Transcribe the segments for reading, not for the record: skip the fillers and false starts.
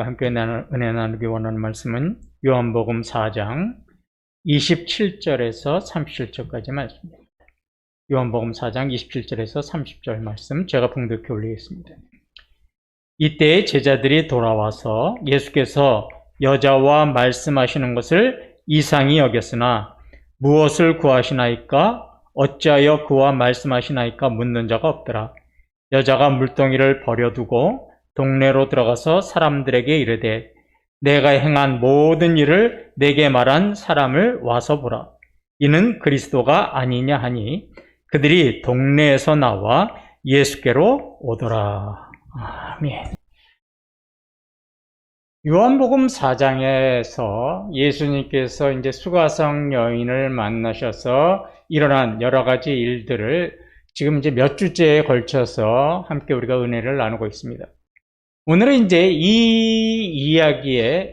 함께 은혜 나누기 원하는 말씀은 요한복음 4장 27절에서 37절까지 말씀입니다. 요한복음 4장 27절에서 30절 말씀 제가 봉독해 올리겠습니다. 이때 제자들이 돌아와서 예수께서 여자와 말씀하시는 것을 이상히 여겼으나 무엇을 구하시나이까? 어찌하여 그와 말씀하시나이까? 묻는 자가 없더라. 여자가 물동이를 버려두고 동네로 들어가서 사람들에게 이르되 내가 행한 모든 일을 내게 말한 사람을 와서 보라. 이는 그리스도가 아니냐 하니 그들이 동네에서 나와 예수께로 오더라. 아멘. 요한복음 4장에서 예수님께서 이제 수가성 여인을 만나셔서 일어난 여러 가지 일들을 지금 이제 몇 주째에 걸쳐서 함께 우리가 은혜를 나누고 있습니다. 오늘은 이제 이 이야기의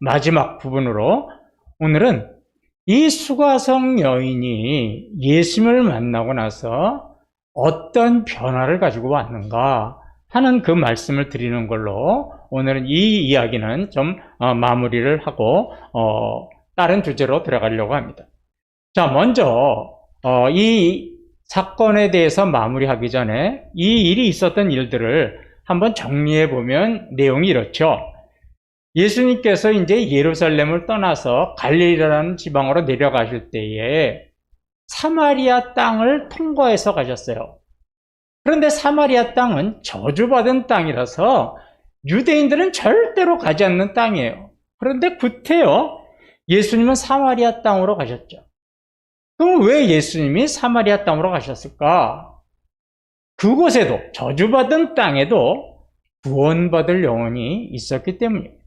마지막 부분으로 오늘은 이 수가성 여인이 예수님을 만나고 나서 어떤 변화를 가지고 왔는가 하는 그 말씀을 드리는 걸로 오늘은 이 이야기는 좀 마무리를 하고 다른 주제로 들어가려고 합니다. 자, 먼저 이 사건에 대해서 마무리하기 전에 이 일이 있었던 일들을 한번 정리해 보면 내용이 이렇죠. 예수님께서 이제 예루살렘을 떠나서 갈릴리라는 지방으로 내려가실 때에 사마리아 땅을 통과해서 가셨어요. 그런데 사마리아 땅은 저주받은 땅이라서 유대인들은 절대로 가지 않는 땅이에요. 그런데 구태여 예수님은 사마리아 땅으로 가셨죠. 그럼 왜 예수님이 사마리아 땅으로 가셨을까? 그곳에도 저주받은 땅에도 구원받을 영혼이 있었기 때문입니다.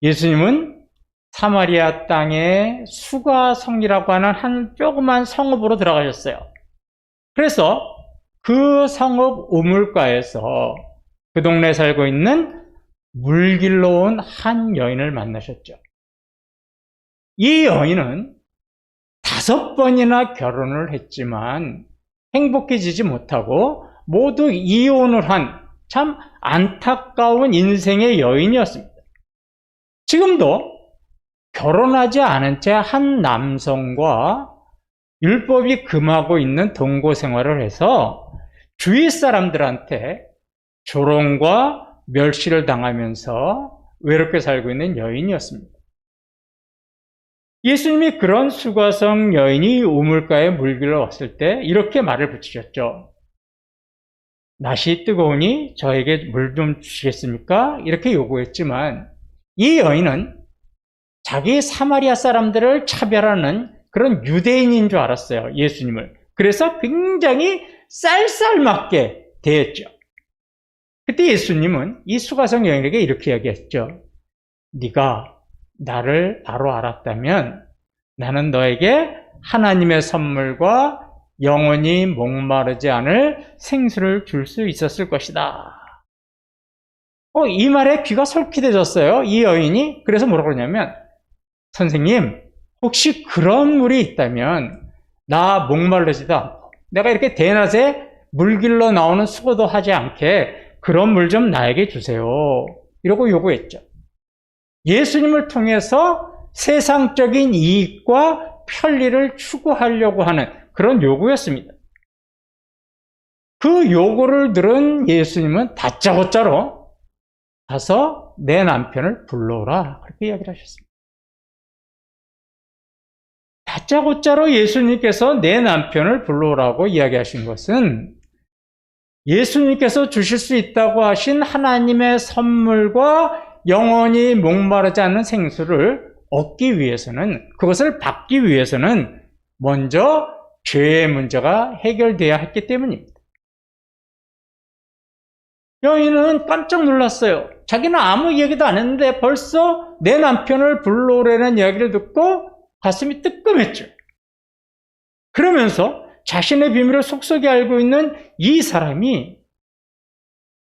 예수님은 사마리아 땅의 수가성이라고 하는 한 조그만 성읍으로 들어가셨어요. 그래서 그 성읍 우물가에서 그 동네에 살고 있는 물길로 온 한 여인을 만나셨죠. 이 여인은 5번이나 결혼을 했지만 행복해지지 못하고 모두 이혼을 한 참 안타까운 인생의 여인이었습니다. 지금도 결혼하지 않은 채 한 남성과 율법이 금하고 있는 동거 생활을 해서 주위 사람들한테 조롱과 멸시를 당하면서 외롭게 살고 있는 여인이었습니다. 예수님이 그런 수가성 여인이 우물가에 물길로 왔을 때 이렇게 말을 붙이셨죠. 날씨 뜨거우니 저에게 물 좀 주시겠습니까? 이렇게 요구했지만 이 여인은 자기 사마리아 사람들을 차별하는 그런 유대인인 줄 알았어요. 예수님을. 그래서 굉장히 쌀쌀맞게 대했죠. 그때 예수님은 이 수가성 여인에게 이렇게 이야기했죠. 네가 나를 바로 알았다면 나는 너에게 하나님의 선물과 영원히 목마르지 않을 생수를 줄 수 있었을 것이다. 이 말에 귀가 솔깃해졌어요. 이 여인이. 그래서 뭐라고 그러냐면 선생님, 혹시 그런 물이 있다면 나 목마르지도 않고 내가 이렇게 대낮에 물길로 나오는 수고도 하지 않게 그런 물 좀 나에게 주세요. 이러고 요구했죠. 예수님을 통해서 세상적인 이익과 편리를 추구하려고 하는 그런 요구였습니다. 그 요구를 들은 예수님은 다짜고짜로 가서 내 남편을 불러오라 그렇게 이야기를 하셨습니다. 다짜고짜로 예수님께서 내 남편을 불러오라고 이야기하신 것은 예수님께서 주실 수 있다고 하신 하나님의 선물과 영원히 목마르지 않는 생수를 얻기 위해서는, 그것을 받기 위해서는 먼저 죄의 문제가 해결돼야 했기 때문입니다. 여인은 깜짝 놀랐어요. 자기는 아무 얘기도 안 했는데 벌써 내 남편을 불러오라는 이야기를 듣고 가슴이 뜨끔했죠. 그러면서 자신의 비밀을 속속이 알고 있는 이 사람이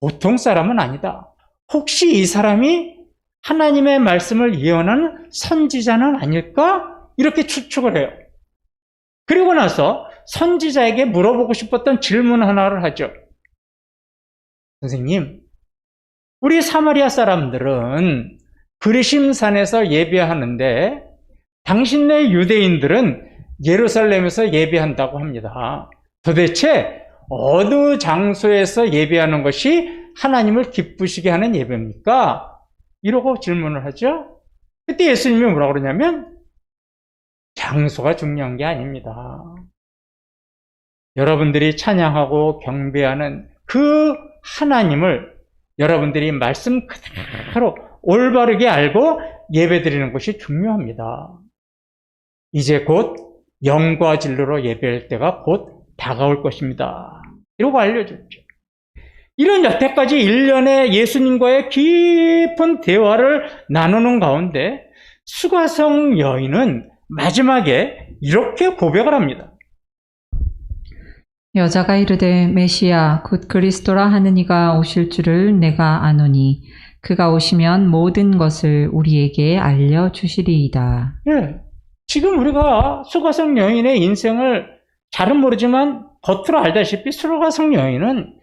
보통 사람은 아니다. 혹시 이 사람이 하나님의 말씀을 예언하는 선지자는 아닐까? 이렇게 추측을 해요. 그리고 나서 선지자에게 물어보고 싶었던 질문 하나를 하죠. 선생님, 우리 사마리아 사람들은 그리심산에서 예배하는데 당신네 유대인들은 예루살렘에서 예배한다고 합니다. 도대체 어느 장소에서 예배하는 것이 하나님을 기쁘시게 하는 예배입니까? 이러고 질문을 하죠. 그때 예수님이 뭐라고 그러냐면 장소가 중요한 게 아닙니다. 여러분들이 찬양하고 경배하는 그 하나님을 여러분들이 말씀 그대로 올바르게 알고 예배드리는 것이 중요합니다. 이제 곧 영과 진리로 예배할 때가 곧 다가올 것입니다. 이러고 알려줬죠. 이런 여태까지 1년의 예수님과의 깊은 대화를 나누는 가운데 수가성 여인은 마지막에 이렇게 고백을 합니다. 여자가 이르되 메시아 곧 그리스도라 하는 이가 오실 줄을 내가 아노니 그가 오시면 모든 것을 우리에게 알려주시리이다. 예, 지금 우리가 수가성 여인의 인생을 잘은 모르지만 겉으로 알다시피 수가성 여인은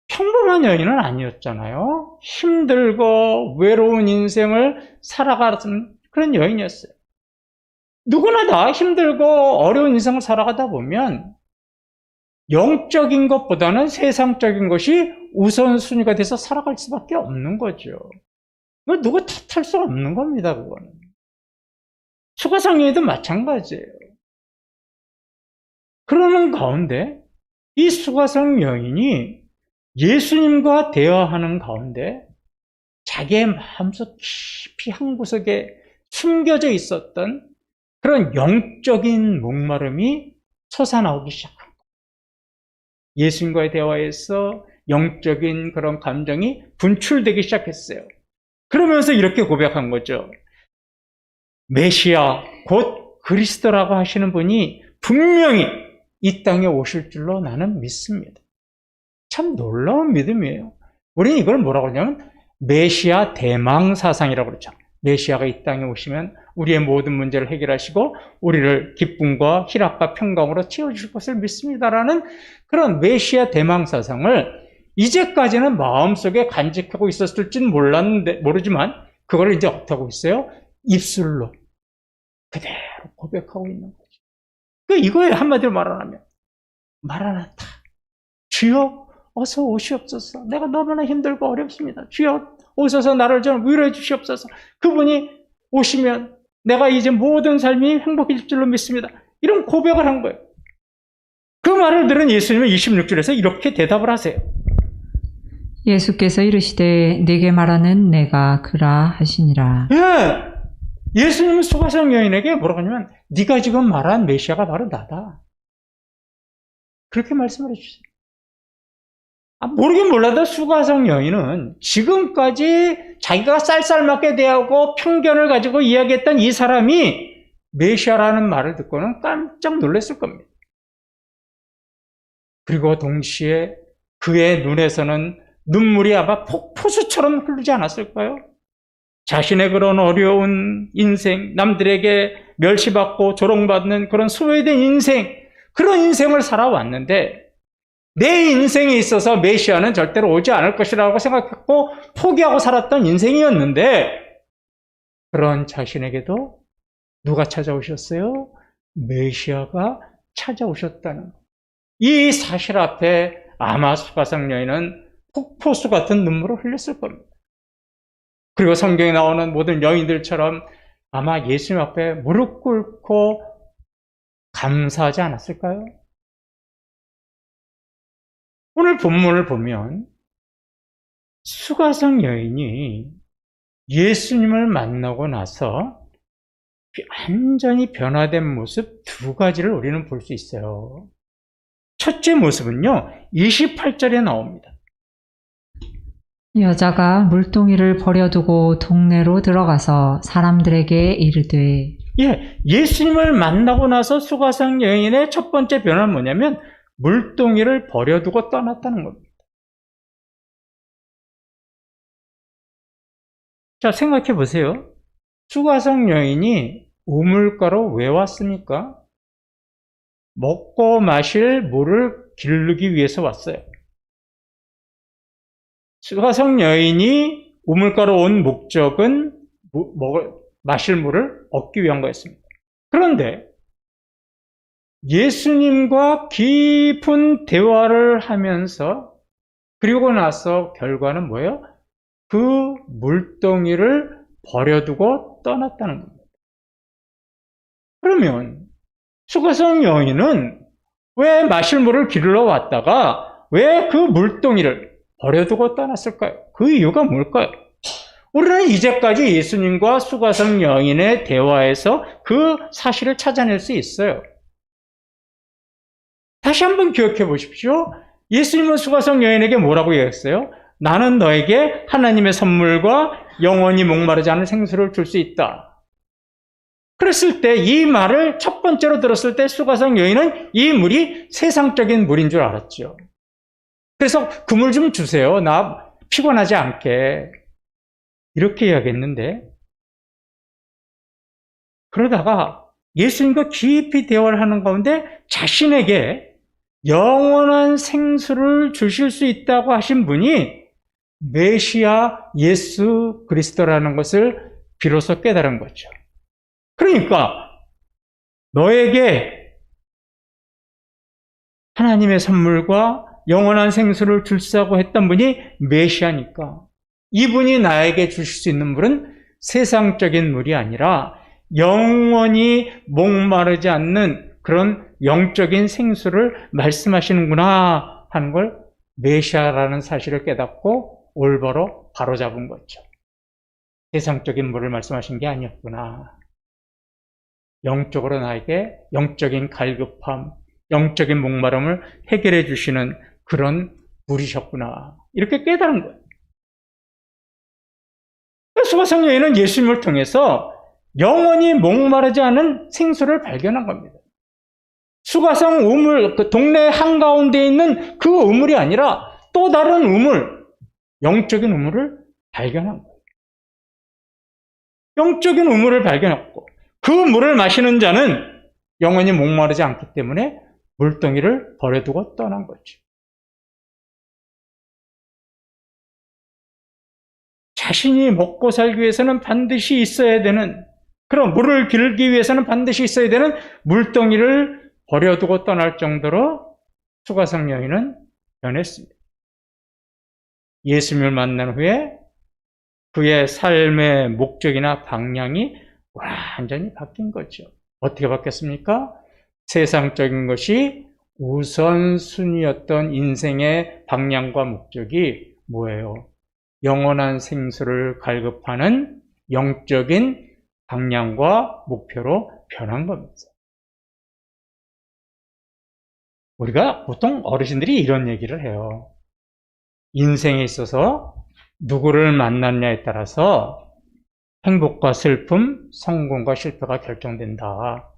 평범한 여인은 아니었잖아요. 힘들고 외로운 인생을 살아가는 그런 여인이었어요. 누구나 다 힘들고 어려운 인생을 살아가다 보면 영적인 것보다는 세상적인 것이 우선순위가 돼서 살아갈 수밖에 없는 거죠. 누구 탓할 수 없는 겁니다, 그거는. 수가성 여인도 마찬가지예요. 그러는 가운데 이 수가성 여인이 예수님과 대화하는 가운데 자기의 마음속 깊이 한 구석에 숨겨져 있었던 그런 영적인 목마름이 솟아나오기 시작합니다. 예수님과의 대화에서 영적인 그런 감정이 분출되기 시작했어요. 그러면서 이렇게 고백한 거죠. 메시아, 곧 그리스도라고 하시는 분이 분명히 이 땅에 오실 줄로 나는 믿습니다. 참 놀라운 믿음이에요. 우리는 이걸 뭐라고 하냐면 메시아 대망사상이라고 그러죠. 메시아가 이 땅에 오시면 우리의 모든 문제를 해결하시고 우리를 기쁨과 희락과 평강으로 채워주실 것을 믿습니다라는 그런 메시아 대망사상을 이제까지는 마음속에 간직하고 있었을지는 모르지만 그걸 이제 어떻게 하고 있어요? 입술로 그대로 고백하고 있는 거죠. 이거에 한마디로 말하면 마라나타, 주여 어서 오시옵소서. 내가 너무나 힘들고 어렵습니다. 주여 오셔서 나를 좀 위로해 주시옵소서. 그분이 오시면 내가 이제 모든 삶이 행복해질 줄로 믿습니다. 이런 고백을 한 거예요. 그 말을 들은 예수님은 26절에서 이렇게 대답을 하세요. 예수께서 이르시되 네게 말하는 내가 그라 하시니라. 예, 예수님은 수가성 여인에게 뭐라고 하냐면 네가 지금 말한 메시아가 바로 나다. 그렇게 말씀을 해주세요. 모르긴 몰라도 수가성 여인은 지금까지 자기가 쌀쌀맞게 대하고 편견을 가지고 이야기했던 이 사람이 메시아라는 말을 듣고는 깜짝 놀랐을 겁니다. 그리고 동시에 그의 눈에서는 눈물이 아마 폭포수처럼 흐르지 않았을까요? 자신의 그런 어려운 인생, 남들에게 멸시받고 조롱받는 그런 소외된 인생, 그런 인생을 살아왔는데 내 인생에 있어서 메시아는 절대로 오지 않을 것이라고 생각했고 포기하고 살았던 인생이었는데 그런 자신에게도 누가 찾아오셨어요? 메시아가 찾아오셨다는 것. 이 사실 앞에 아마 수가성 여인은 폭포수 같은 눈물을 흘렸을 겁니다. 그리고 성경에 나오는 모든 여인들처럼 아마 예수님 앞에 무릎 꿇고 감사하지 않았을까요? 오늘 본문을 보면 수가성 여인이 예수님을 만나고 나서 완전히 변화된 모습 두 가지를 우리는 볼 수 있어요. 첫째 모습은요, 28절에 나옵니다. 여자가 물동이를 버려두고 동네로 들어가서 사람들에게 이르되. 예, 예수님을 만나고 나서 수가성 여인의 첫 번째 변화는 뭐냐면 물동이를 버려두고 떠났다는 겁니다. 자, 생각해 보세요. 수가성 여인이 우물가로 왜 왔습니까? 먹고 마실 물을 기르기 위해서 왔어요. 수가성 여인이 우물가로 온 목적은 마실 물을 얻기 위한 거였습니다. 그런데 예수님과 깊은 대화를 하면서 그리고 나서 결과는 뭐예요? 그 물동이를 버려두고 떠났다는 겁니다. 그러면 수가성 여인은 왜 마실 물을 기르러 왔다가 왜 그 물동이를 버려두고 떠났을까요? 그 이유가 뭘까요? 우리는 이제까지 예수님과 수가성 여인의 대화에서 그 사실을 찾아낼 수 있어요. 다시 한번 기억해 보십시오. 예수님은 수가성 여인에게 뭐라고 얘기했어요? 나는 너에게 하나님의 선물과 영원히 목마르지 않은 생수를 줄 수 있다. 그랬을 때 이 말을 첫 번째로 들었을 때 수가성 여인은 이 물이 세상적인 물인 줄 알았죠. 그래서 그 물 좀 주세요. 나 피곤하지 않게. 이렇게 이야기했는데 그러다가 예수님과 깊이 대화를 하는 가운데 자신에게 영원한 생수를 주실 수 있다고 하신 분이 메시아 예수 그리스도라는 것을 비로소 깨달은 거죠. 그러니까 너에게 하나님의 선물과 영원한 생수를 줄사고 했던 분이 메시아니까 이분이 나에게 주실 수 있는 물은 세상적인 물이 아니라 영원히 목마르지 않는 그런 영적인 생수를 말씀하시는구나 하는 걸 메시아라는 사실을 깨닫고 올바로 바로잡은 거죠. 세상적인 물을 말씀하신 게 아니었구나. 영적으로 나에게 영적인 갈급함, 영적인 목마름을 해결해 주시는 그런 물이셨구나. 이렇게 깨달은 거예요. 수가성 여인은 예수님을 통해서 영원히 목마르지 않은 생수를 발견한 겁니다. 수가성 우물, 그 동네 한가운데 있는 그 우물이 아니라 또 다른 우물, 영적인 우물을 발견한 거예요. 영적인 우물을 발견했고 그 물을 마시는 자는 영원히 목마르지 않기 때문에 물동이를 버려두고 떠난 거죠. 자신이 먹고 살기 위해서는 반드시 있어야 되는 그런 물을 기르기 위해서는 반드시 있어야 되는 물동이를 버려두고 떠날 정도로 수가성 여인은 변했습니다. 예수님을 만난 후에 그의 삶의 목적이나 방향이 완전히 바뀐 거죠. 어떻게 바뀌었습니까? 세상적인 것이 우선순위였던 인생의 방향과 목적이 뭐예요? 영원한 생수를 갈급하는 영적인 방향과 목표로 변한 겁니다. 우리가 보통 어르신들이 이런 얘기를 해요. 인생에 있어서 누구를 만났냐에 따라서 행복과 슬픔, 성공과 실패가 결정된다.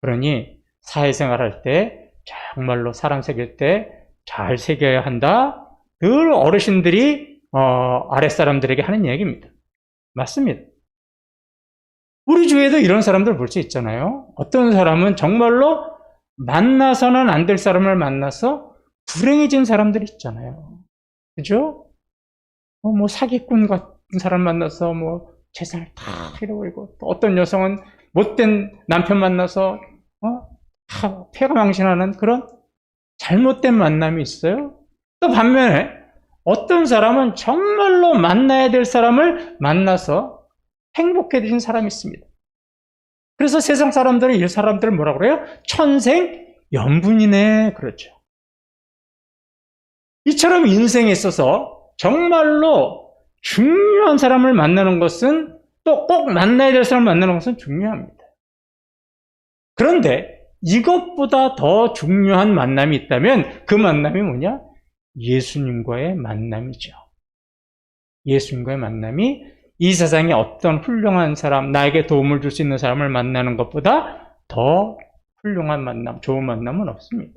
그러니 사회생활할 때 정말로 사람 새길 때 잘 새겨야 한다. 늘 어르신들이 아랫사람들에게 하는 얘기입니다. 맞습니다. 우리 주위에도 이런 사람들 볼 수 있잖아요. 어떤 사람은 정말로 만나서는 안 될 사람을 만나서 불행해진 사람들이 있잖아요. 그죠? 뭐 사기꾼 같은 사람 만나서 뭐 재산을 다 잃어버리고 또 어떤 여성은 못된 남편 만나서 다 폐가망신하는 그런 잘못된 만남이 있어요. 또 반면에 어떤 사람은 정말로 만나야 될 사람을 만나서 행복해진 사람이 있습니다. 그래서 세상 사람들은 이 사람들을 뭐라고 그래요? 천생연분이네 그렇죠. 이처럼 인생에 있어서 정말로 중요한 사람을 만나는 것은 또 꼭 만나야 될 사람을 만나는 것은 중요합니다. 그런데 이것보다 더 중요한 만남이 있다면 그 만남이 뭐냐? 예수님과의 만남이죠. 예수님과의 만남이 이 세상에 어떤 훌륭한 사람, 나에게 도움을 줄 수 있는 사람을 만나는 것보다 더 훌륭한 만남, 좋은 만남은 없습니다.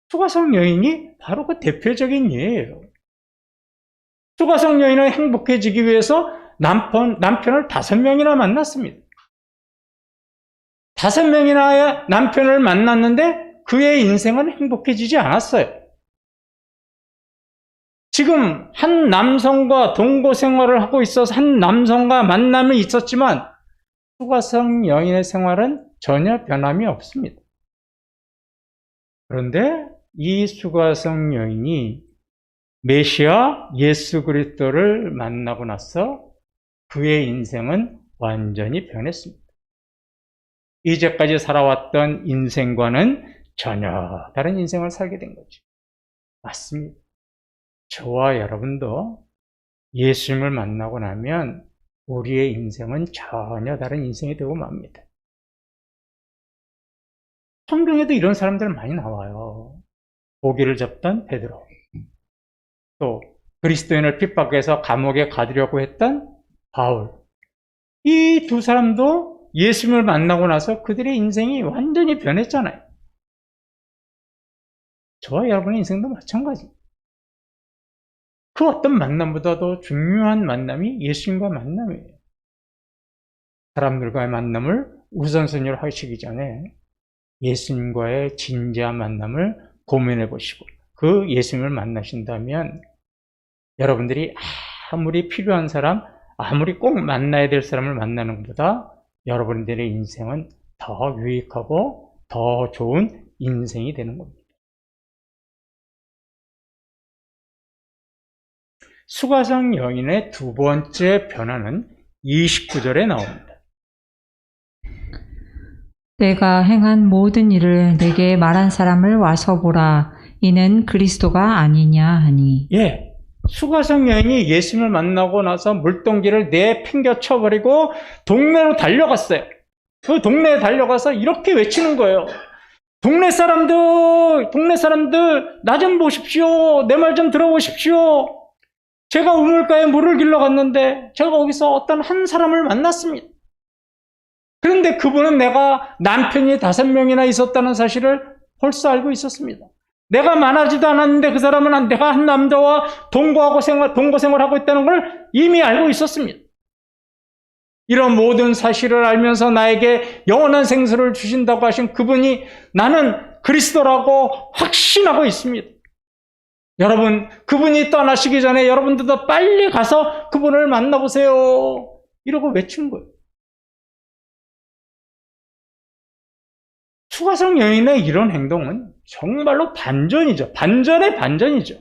수가성 여인이 바로 그 대표적인 예예요. 수가성 여인은 행복해지기 위해서 남편을 5명이나 만났습니다. 5명이나 남편을 만났는데 그의 인생은 행복해지지 않았어요. 지금 한 남성과 동거 생활을 하고 있어서 한 남성과 만남이 있었지만 수가성 여인의 생활은 전혀 변함이 없습니다. 그런데 이 수가성 여인이 메시아 예수 그리스도를 만나고 나서 그의 인생은 완전히 변했습니다. 이제까지 살아왔던 인생과는 전혀 다른 인생을 살게 된 거죠. 맞습니다. 저와 여러분도 예수님을 만나고 나면 우리의 인생은 전혀 다른 인생이 되고 맙니다. 성경에도 이런 사람들 많이 나와요. 고기를 잡던 베드로, 또 그리스도인을 핍박해서 감옥에 가두려고 했던 바울. 이 두 사람도 예수님을 만나고 나서 그들의 인생이 완전히 변했잖아요. 저와 여러분의 인생도 마찬가지입니다. 그 어떤 만남보다도 중요한 만남이 예수님과 만남이에요. 사람들과의 만남을 우선순위로 하시기 전에 예수님과의 진지한 만남을 고민해 보시고 그 예수님을 만나신다면 여러분들이 아무리 필요한 사람, 아무리 꼭 만나야 될 사람을 만나는 것보다 여러분들의 인생은 더 유익하고 더 좋은 인생이 되는 겁니다. 수가성 여인의 두 번째 변화는 29절에 나옵니다. 내가 행한 모든 일을 내게 말한 사람을 와서 보라. 이는 그리스도가 아니냐 하니. 예, 수가성 여인이 예수님을 만나고 나서 물동기를 내팽겨 쳐버리고 동네로 달려갔어요. 그 동네에 달려가서 이렇게 외치는 거예요. 동네 사람들, 나 좀 보십시오. 내 말 좀 들어보십시오. 제가 우물가에 물을 길러 갔는데 제가 거기서 어떤 한 사람을 만났습니다. 그런데 그분은 내가 남편이 5명이나 있었다는 사실을 벌써 알고 있었습니다. 내가 만나지도 않았는데 그 사람은 내가 한 남자와 동거 생활하고 있다는 걸 이미 알고 있었습니다. 이런 모든 사실을 알면서 나에게 영원한 생수를 주신다고 하신 그분이 나는 그리스도라고 확신하고 있습니다. 여러분, 그분이 떠나시기 전에 여러분들도 빨리 가서 그분을 만나보세요. 이러고 외친 거예요. 수가성 여인의 이런 행동은 정말로 반전이죠. 반전의 반전이죠.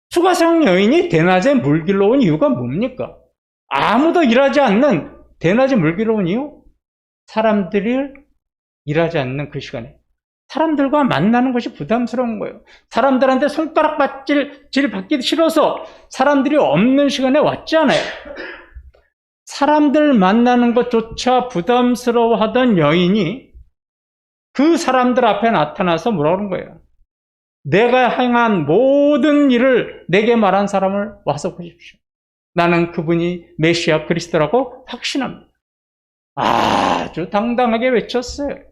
수가성 여인이 대낮에 물 길러 온 이유가 뭡니까? 아무도 일하지 않는 대낮에 물 길러 온 이유? 사람들이 일하지 않는 그 시간에 사람들과 만나는 것이 부담스러운 거예요. 사람들한테 손가락질 받기 싫어서 사람들이 없는 시간에 왔잖아요. 사람들 만나는 것조차 부담스러워하던 여인이 그 사람들 앞에 나타나서 뭐라고 그런 거예요? 내가 행한 모든 일을 내게 말한 사람을 와서 보십시오. 나는 그분이 메시아 그리스도라고 확신합니다. 아주 당당하게 외쳤어요.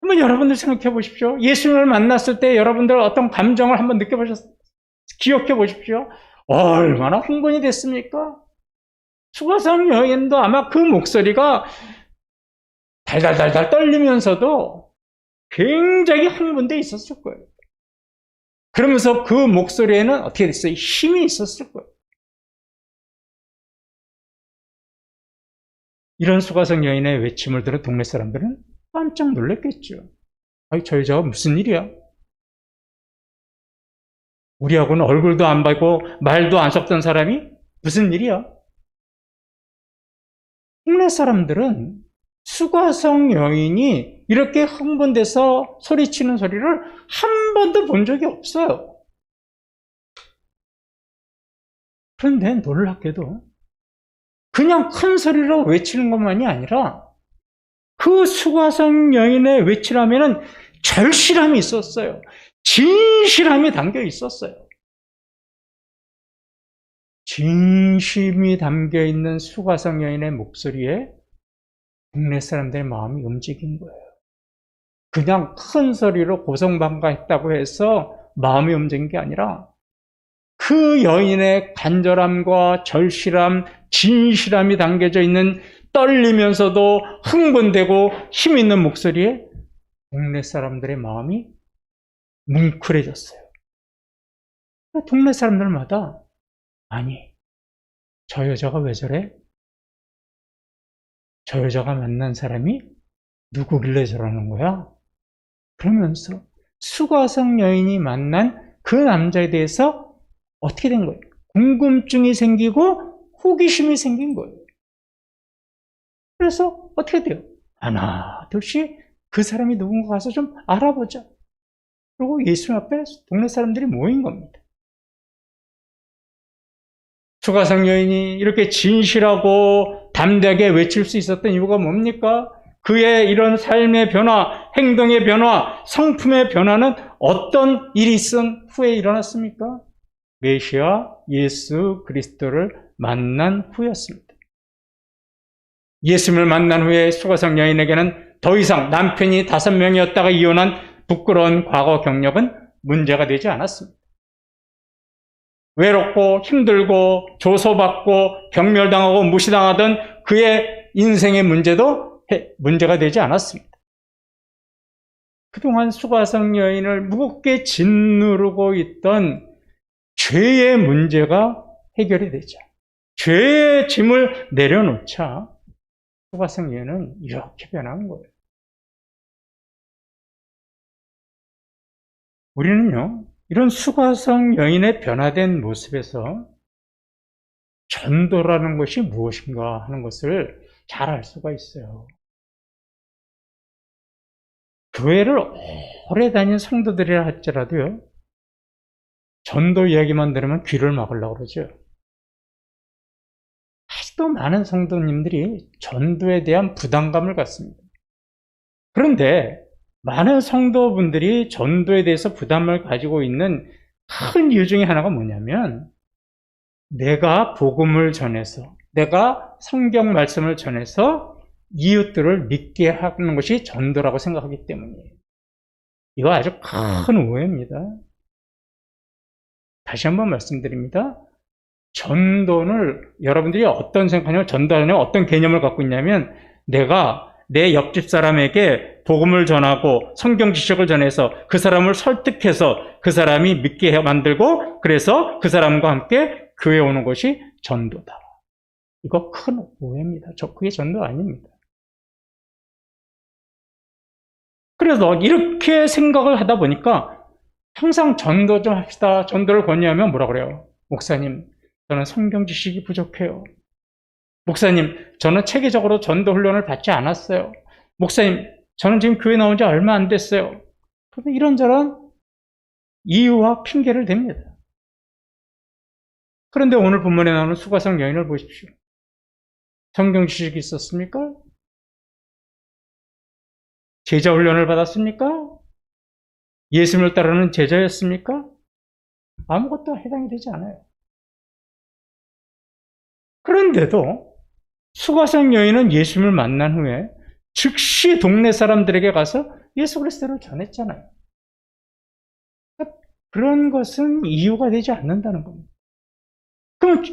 한번 여러분들 생각해 보십시오. 예수님을 만났을 때 여러분들 어떤 감정을 한번 느껴보셨어요? 기억해 보십시오. 얼마나 흥분이 됐습니까? 수가성 여인도 아마 그 목소리가 달달달달 떨리면서도 굉장히 흥분돼 있었을 거예요. 그러면서 그 목소리에는 어떻게 됐어요? 힘이 있었을 거예요. 이런 수가성 여인의 외침을 들은 동네 사람들은 깜짝 놀랐겠죠. 아니, 저 여자가 무슨 일이야? 우리하고는 얼굴도 안 보고 말도 안 섞던 사람이 무슨 일이야? 동네 사람들은 수가성 여인이 이렇게 흥분돼서 소리치는 소리를 한 번도 본 적이 없어요. 그런데 놀랍게도 그냥 큰 소리로 외치는 것만이 아니라 그 수가성 여인의 외치람에는 절실함이 있었어요. 진실함이 담겨 있었어요. 진심이 담겨 있는 수가성 여인의 목소리에 동네 사람들의 마음이 움직인 거예요. 그냥 큰 소리로 고성방가했다고 해서 마음이 움직인 게 아니라 그 여인의 간절함과 절실함, 진실함이 담겨져 있는 떨리면서도 흥분되고 힘있는 목소리에 동네 사람들의 마음이 뭉클해졌어요. 동네 사람들마다 아니, 저 여자가 왜 저래? 저 여자가 만난 사람이 누구길래 저러는 거야? 그러면서 수가성 여인이 만난 그 남자에 대해서 어떻게 된 거예요? 궁금증이 생기고 호기심이 생긴 거예요. 그래서 어떻게 돼요? 하나, 둘씩 그 사람이 누군가 가서 좀 알아보자. 그리고 예수 앞에 동네 사람들이 모인 겁니다. 수가성 여인이 이렇게 진실하고 담대하게 외칠 수 있었던 이유가 뭡니까? 그의 이런 삶의 변화, 행동의 변화, 성품의 변화는 어떤 일이 있은 후에 일어났습니까? 메시아 예수 그리스도를 만난 후였습니다. 예수님을 만난 후에 수가성 여인에게는 더 이상 남편이 5명이었다가 이혼한 부끄러운 과거 경력은 문제가 되지 않았습니다. 외롭고 힘들고 조소받고 경멸당하고 무시당하던 그의 인생의 문제도 문제가 되지 않았습니다. 그동안 수가성 여인을 무겁게 짓누르고 있던 죄의 문제가 해결이 되자, 죄의 짐을 내려놓자 수가성 여인은 이렇게 변한 거예요. 우리는요, 이런 수가성 여인의 변화된 모습에서 전도라는 것이 무엇인가 하는 것을 잘 알 수가 있어요. 교회를 오래 다닌 성도들이라 할지라도요, 전도 이야기만 들으면 귀를 막으려고 그러죠. 아직도 많은 성도님들이 전도에 대한 부담감을 갖습니다. 그런데 많은 성도분들이 전도에 대해서 부담을 가지고 있는 큰 이유 중에 하나가 뭐냐면, 내가 복음을 전해서, 내가 성경 말씀을 전해서 이웃들을 믿게 하는 것이 전도라고 생각하기 때문이에요. 이거 아주 큰 오해입니다. 다시 한번 말씀드립니다. 전도를 여러분들이 어떤 생각하냐면, 전도하냐면 어떤 개념을 갖고 있냐면, 내가 내 옆집 사람에게 복음을 전하고 성경 지식을 전해서 그 사람을 설득해서 그 사람이 믿게 만들고, 그래서 그 사람과 함께 교회에 오는 것이 전도다. 이거 큰 오해입니다. 그게 전도 아닙니다. 그래서 이렇게 생각을 하다 보니까 항상 전도 좀 합시다. 전도를 권유하면 뭐라 그래요? 목사님, 저는 성경 지식이 부족해요. 목사님, 저는 체계적으로 전도 훈련을 받지 않았어요. 목사님, 저는 지금 교회 나온 지 얼마 안 됐어요. 이런저런 이유와 핑계를 댑니다. 그런데 오늘 본문에 나오는 수가성 여인을 보십시오. 성경 지식이 있었습니까? 제자 훈련을 받았습니까? 예수님을 따르는 제자였습니까? 아무것도 해당이 되지 않아요. 그런데도 수가성 여인은 예수님을 만난 후에 즉시 동네 사람들에게 가서 예수 그리스도를 전했잖아요. 그런 것은 이유가 되지 않는다는 겁니다. 그럼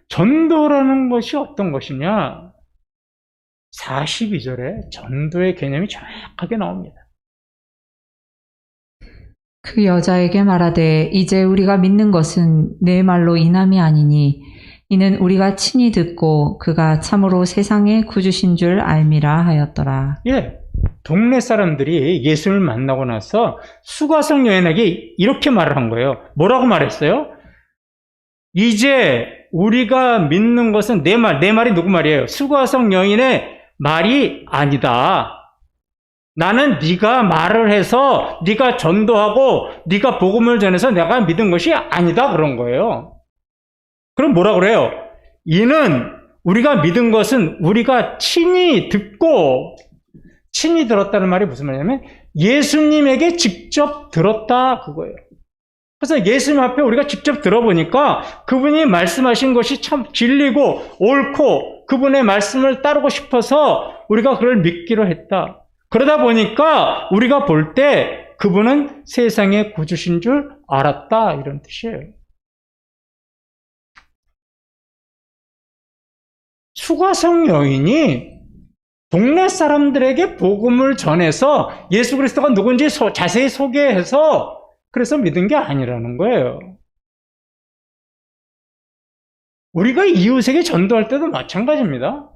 전도라는 것이 어떤 것이냐? 42절에 전도의 개념이 정확하게 나옵니다. 그 여자에게 말하되 이제 우리가 믿는 것은 내 말로 인함이 아니니 이는 우리가 친히 듣고 그가 참으로 세상의 구주신 줄 알미라 하였더라. 예, 동네 사람들이 예수를 만나고 나서 수가성 여인에게 이렇게 말을 한 거예요. 뭐라고 말했어요? 이제 우리가 믿는 것은 내 말이 누구 말이에요? 수가성 여인의 말이 아니다. 나는 네가 말을 해서 네가 전도하고 네가 복음을 전해서 내가 믿은 것이 아니다 그런 거예요. 그럼 뭐라 그래요? 이는 우리가 믿은 것은 우리가 친히 듣고, 친히 들었다는 말이 무슨 말이냐면 예수님에게 직접 들었다 그거예요. 그래서 예수님 앞에 우리가 직접 들어보니까 그분이 말씀하신 것이 참 진리고 옳고 그분의 말씀을 따르고 싶어서 우리가 그걸 믿기로 했다. 그러다 보니까 우리가 볼 때 그분은 세상의 구주신 줄 알았다 이런 뜻이에요. 수가성 여인이 동네 사람들에게 복음을 전해서 예수 그리스도가 누군지 자세히 소개해서 그래서 믿은 게 아니라는 거예요. 우리가 이웃에게 전도할 때도 마찬가지입니다.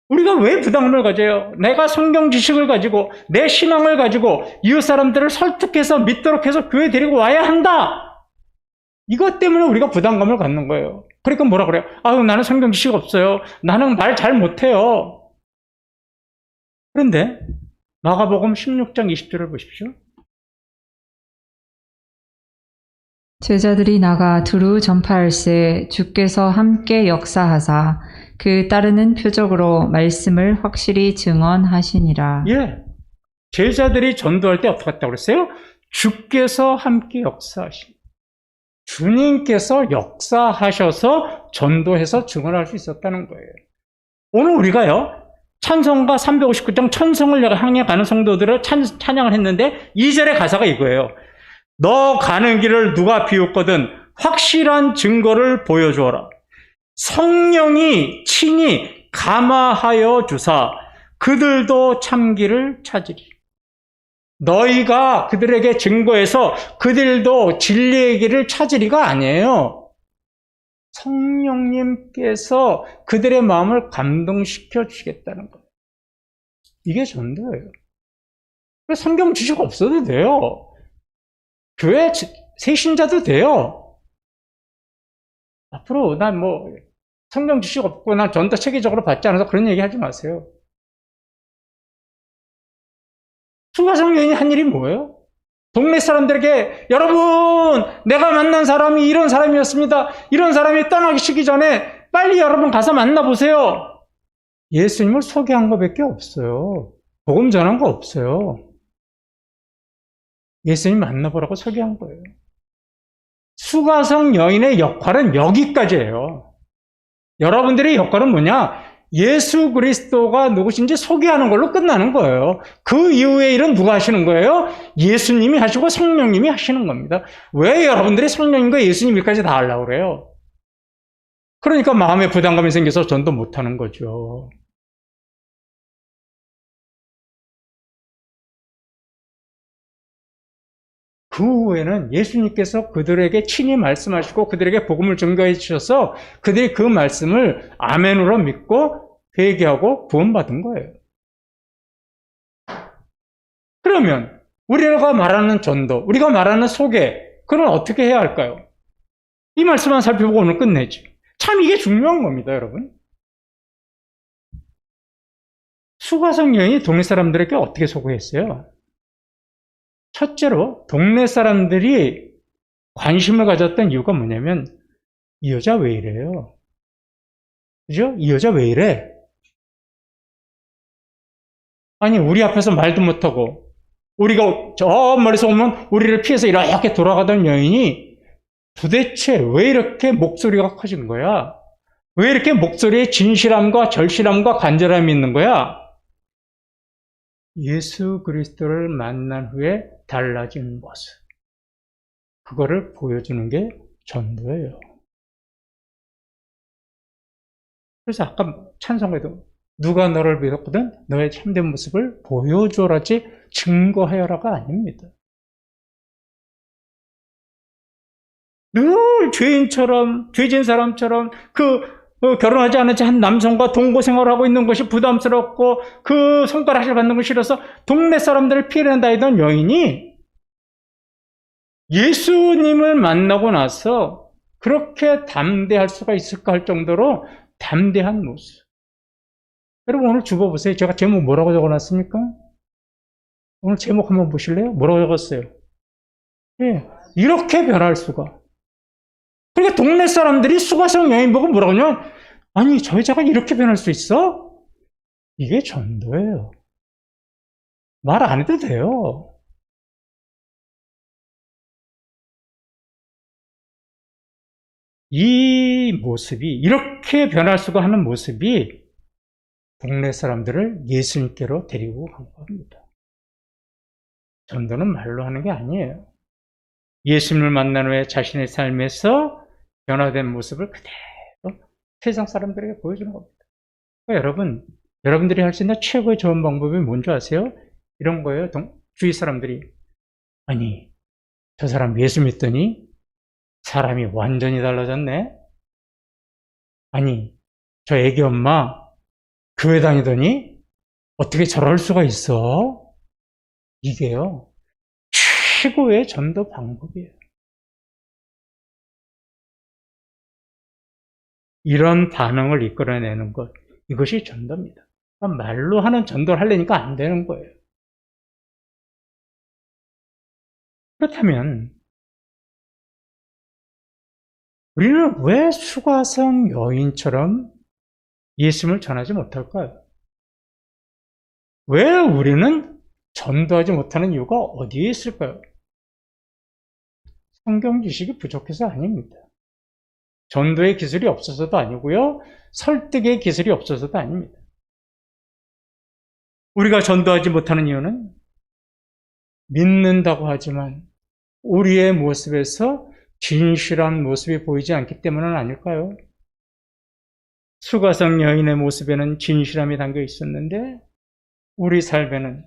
우리가 왜 부담을 가져요? 내가 성경 지식을 가지고 내 신앙을 가지고 이웃 사람들을 설득해서 믿도록 해서 교회 데리고 와야 한다. 이것 때문에 우리가 부담감을 갖는 거예요. 그러니까 뭐라 그래요? 아유, 나는 성경 지식 없어요. 나는 말 잘 못해요. 그런데 마가복음 16장 20절을 보십시오. 제자들이 나가 두루 전파할세 주께서 함께 역사하사 그 따르는 표적으로 말씀을 확실히 증언하시니라. 예. 제자들이 전도할 때 어떻게 했다고 그랬어요? 주께서 함께 역사하시니. 주님께서 역사하셔서 전도해서 증언할 수 있었다는 거예요. 오늘 우리가요, 찬송가 359장 천성을 향해 가는 성도들을 찬양을 했는데 2절의 가사가 이거예요. 너 가는 길을 누가 비웃거든 확실한 증거를 보여주어라. 성령이 친히 감화하여 주사 그들도 참기를 찾으리. 너희가 그들에게 증거해서 그들도 진리의 길을 찾으리가 아니에요. 성령님께서 그들의 마음을 감동시켜 주시겠다는 거예요. 이게 전도예요. 성경 지식 없어도 돼요. 교회 새신자도 돼요. 앞으로 난 성경 지식 없고 난 전도 체계적으로 받지 않아서 그런 얘기 하지 마세요. 수가성 여인이 한 일이 뭐예요? 동네 사람들에게 여러분 내가 만난 사람이 이런 사람이었습니다. 이런 사람이 떠나시기 전에 빨리 여러분 가서 만나보세요. 예수님을 소개한 것밖에 없어요. 복음 전한 거 없어요. 예수님 만나보라고 소개한 거예요. 수가성 여인의 역할은 여기까지예요. 여러분들의 역할은 뭐냐? 예수 그리스도가 누구신지 소개하는 걸로 끝나는 거예요. 그 이후의 일은 누가 하시는 거예요? 예수님이 하시고 성령님이 하시는 겁니다. 왜 여러분들이 성령님과 예수님 일까지 다 하려고 그래요? 그러니까 마음에 부담감이 생겨서 전도 못하는 거죠. 그 후에는 예수님께서 그들에게 친히 말씀하시고 그들에게 복음을 증거해 주셔서 그들이 그 말씀을 아멘으로 믿고 회개하고 구원받은 거예요. 그러면 우리가 말하는 전도, 우리가 말하는 소개, 그건 어떻게 해야 할까요? 이 말씀만 살펴보고 오늘 끝내지. 참 이게 중요한 겁니다, 여러분. 수가성 여인이 동네 사람들에게 어떻게 소개했어요? 첫째로 동네 사람들이 관심을 가졌던 이유가 뭐냐면 이 여자 왜 이래요? 그죠? 이 여자 왜 이래? 아니 우리 앞에서 말도 못하고 우리가 저 멀리서 오면 우리를 피해서 이렇게 돌아가던 여인이 도대체 왜 이렇게 목소리가 커진 거야? 왜 이렇게 목소리에 진실함과 절실함과 간절함이 있는 거야? 예수 그리스도를 만난 후에 달라진 모습. 그거를 보여주는 게 전도예요. 그래서 아까 찬송에도 누가 너를 믿었거든 너의 참된 모습을 보여줘라지 증거하여라가 아닙니다. 늘 죄인처럼 죄진 사람처럼 결혼하지 않은 채 한 남성과 동거 생활하고 있는 것이 부담스럽고 그 손가락을 받는 것이 싫어서 동네 사람들을 피해낸 다니던 여인이 예수님을 만나고 나서 그렇게 담대할 수가 있을까 할 정도로 담대한 모습. 여러분 오늘 주보 보세요. 제가 제목 뭐라고 적어놨습니까? 오늘 제목 한번 보실래요? 뭐라고 적었어요? 예, 이렇게 변할 수가. 그러니까 동네 사람들이 수가성 여인 보고 뭐라고 하냐면 아니 저 여자가 이렇게 변할 수 있어? 이게 전도예요. 말 안 해도 돼요. 이 모습이 이렇게 변할 수가 하는 모습이 동네 사람들을 예수님께로 데리고 간 겁니다. 전도는 말로 하는 게 아니에요. 예수님을 만난 후에 자신의 삶에서 변화된 모습을 그대로 세상 사람들에게 보여주는 겁니다. 그러니까 여러분 여러분들이 할 수 있는 최고의 좋은 방법이 뭔지 아세요? 이런 거예요. 주위 사람들이. 아니, 저 사람 예수 믿더니 사람이 완전히 달라졌네. 아니, 저 애기 엄마 교회 다니더니 어떻게 저럴 수가 있어? 이게요, 최고의 전도 방법이에요. 이런 반응을 이끌어내는 것, 이것이 전도입니다. 말로 하는 전도를 하려니까 안 되는 거예요. 그렇다면 우리는 왜 수가성 여인처럼 예수님을 전하지 못할까요? 왜 우리는 전도하지 못하는 이유가 어디에 있을까요? 성경 지식이 부족해서 아닙니다. 전도의 기술이 없어서도 아니고요, 설득의 기술이 없어서도 아닙니다. 우리가 전도하지 못하는 이유는 믿는다고 하지만 우리의 모습에서 진실한 모습이 보이지 않기 때문은 아닐까요? 수가성 여인의 모습에는 진실함이 담겨 있었는데 우리 삶에는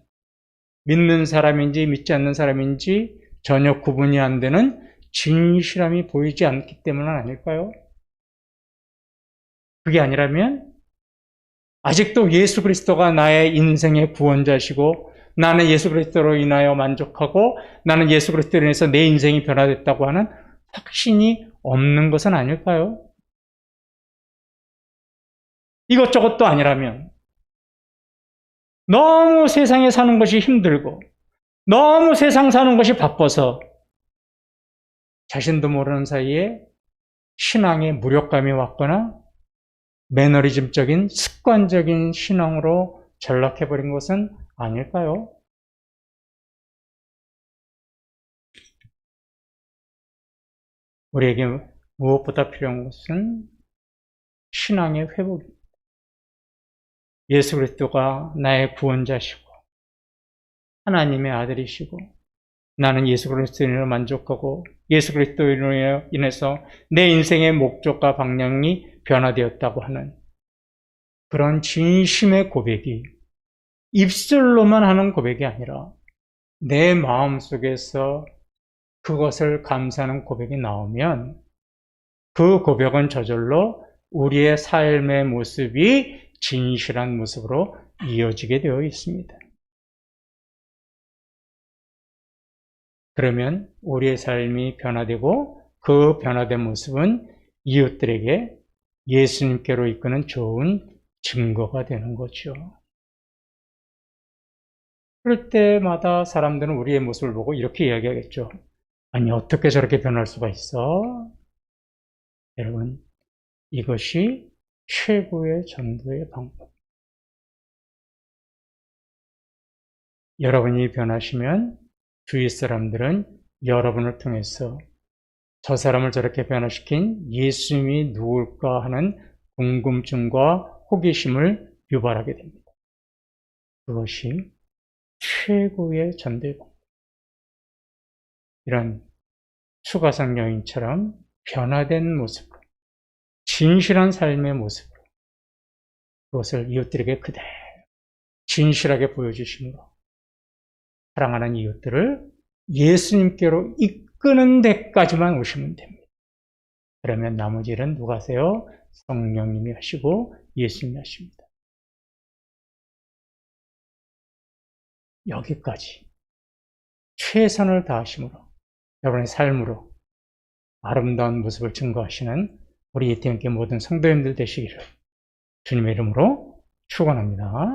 믿는 사람인지 믿지 않는 사람인지 전혀 구분이 안 되는 진실함이 보이지 않기 때문은 아닐까요? 그게 아니라면 아직도 예수 그리스도가 나의 인생의 구원자시고 나는 예수 그리스도로 인하여 만족하고 나는 예수 그리스도로 인해서 내 인생이 변화됐다고 하는 확신이 없는 것은 아닐까요? 이것저것도 아니라면 너무 세상에 사는 것이 힘들고 너무 세상 사는 것이 바빠서 자신도 모르는 사이에 신앙에 무력감이 왔거나 매너리즘적인 습관적인 신앙으로 전락해버린 것은 아닐까요? 우리에게 무엇보다 필요한 것은 신앙의 회복입니다. 예수 그리스도가 나의 구원자시고 하나님의 아들이시고 나는 예수 그리스도인으로 만족하고 예수 그리스도인으로 인해서 내 인생의 목적과 방향이 변화되었다고 하는 그런 진심의 고백이 입술로만 하는 고백이 아니라 내 마음속에서 그것을 감사하는 고백이 나오면 그 고백은 저절로 우리의 삶의 모습이 진실한 모습으로 이어지게 되어 있습니다. 그러면 우리의 삶이 변화되고 그 변화된 모습은 이웃들에게 예수님께로 이끄는 좋은 증거가 되는 거죠. 그럴 때마다 사람들은 우리의 모습을 보고 이렇게 이야기하겠죠. 아니, 어떻게 저렇게 변할 수가 있어? 여러분, 이것이 최고의 전도의 방법. 여러분이 변하시면 주위 사람들은 여러분을 통해서 저 사람을 저렇게 변화시킨 예수님이 누굴까 하는 궁금증과 호기심을 유발하게 됩니다. 그것이 최고의 전도의 방법. 이런 수가성 여인처럼 변화된 모습으로, 진실한 삶의 모습으로 그것을 이웃들에게 그대로 진실하게 보여주심으로 사랑하는 이웃들을 예수님께로 이끄는 데까지만 오시면 됩니다. 그러면 나머지 일은 누가 하세요? 성령님이 하시고 예수님이 하십니다. 여기까지 최선을 다하심으로 여러분의 삶으로 아름다운 모습을 증거하시는 우리 예태님께 모든 성도님들 되시기를 주님의 이름으로 축원합니다.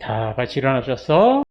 다 같이 일어나셔서